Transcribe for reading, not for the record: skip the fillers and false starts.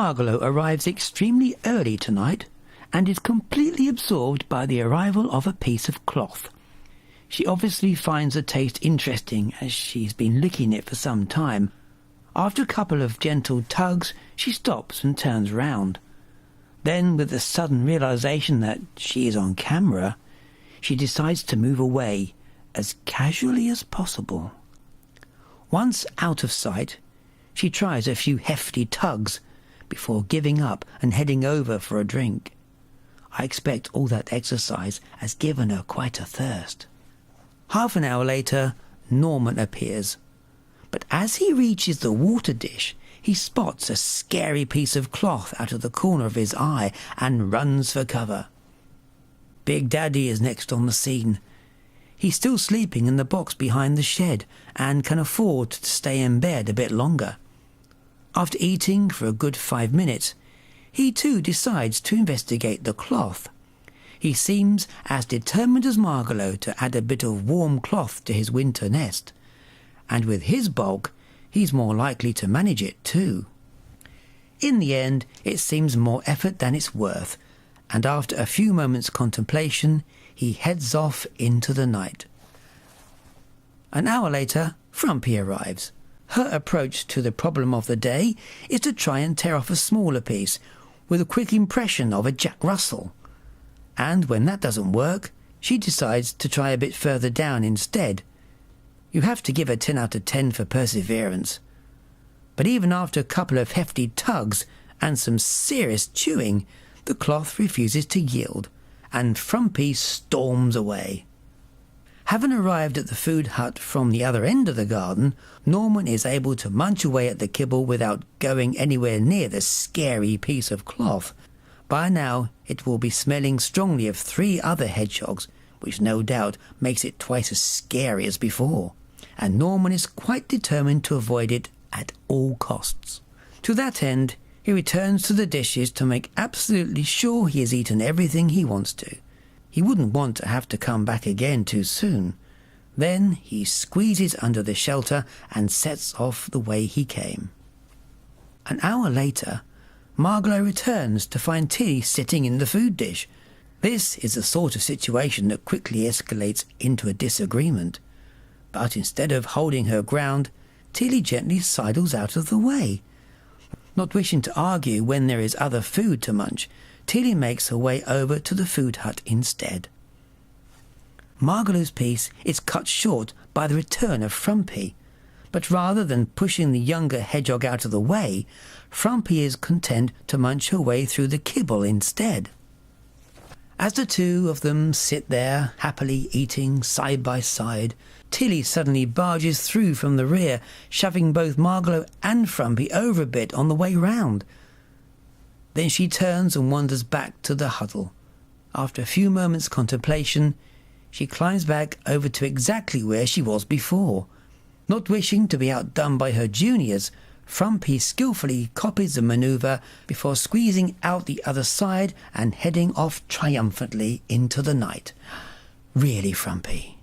Margalo arrives extremely early tonight and is completely absorbed by the arrival of a piece of cloth. She obviously finds the taste interesting as she's been licking it for some time. After a couple of gentle tugs, she stops and turns round. Then, with the sudden realization that she is on camera, she decides to move away as casually as possible. Once out of sight, she tries a few hefty tugs before giving up and heading over for a drink. I expect all that exercise has given her quite a thirst. Half an hour later, Norman appears. But as he reaches the water dish, he spots a scary piece of cloth out of the corner of his eye and runs for cover. Big Daddy is next on the scene. He's still sleeping in the box behind the shed and can afford to stay in bed a bit longer. After eating for a good 5 minutes, he too decides to investigate the cloth. He seems as determined as Margalo to add a bit of warm cloth to his winter nest, and with his bulk, he's more likely to manage it too. In the end, it seems more effort than it's worth, and after a few moments' contemplation, he heads off into the night. An hour later, Frumpy arrives. Her approach to the problem of the day is to try and tear off a smaller piece with a quick impression of a Jack Russell. And when that doesn't work, she decides to try a bit further down instead. You have to give her 10 out of 10 for perseverance. But even after a couple of hefty tugs and some serious chewing, the cloth refuses to yield, and Frumpy storms away. Having arrived at the food hut from the other end of the garden, Norman is able to munch away at the kibble without going anywhere near the scary piece of cloth. By now it will be smelling strongly of 3 other hedgehogs, which no doubt makes it twice as scary as before, and Norman is quite determined to avoid it at all costs. To that end, he returns to the dishes to make absolutely sure he has eaten everything he wants to. He wouldn't want to have to come back again too soon. Then he squeezes under the shelter and sets off the way he came. An hour later, Margalo returns to find Tilly sitting in the food dish. This is the sort of situation that quickly escalates into a disagreement. But instead of holding her ground, Tilly gently sidles out of the way. Not wishing to argue when there is other food to munch, Tilly makes her way over to the food hut instead. Margalo's piece is cut short by the return of Frumpy, but rather than pushing the younger hedgehog out of the way, Frumpy is content to munch her way through the kibble instead. As the two of them sit there happily eating side by side, Tilly suddenly barges through from the rear, shoving both Margalo and Frumpy over a bit on the way round. Then she turns and wanders back to the huddle. After a few moments' contemplation, she climbs back over to exactly where she was before. Not wishing to be outdone by her juniors, Frumpy skillfully copies the manoeuvre before squeezing out the other side and heading off triumphantly into the night. Really, Frumpy,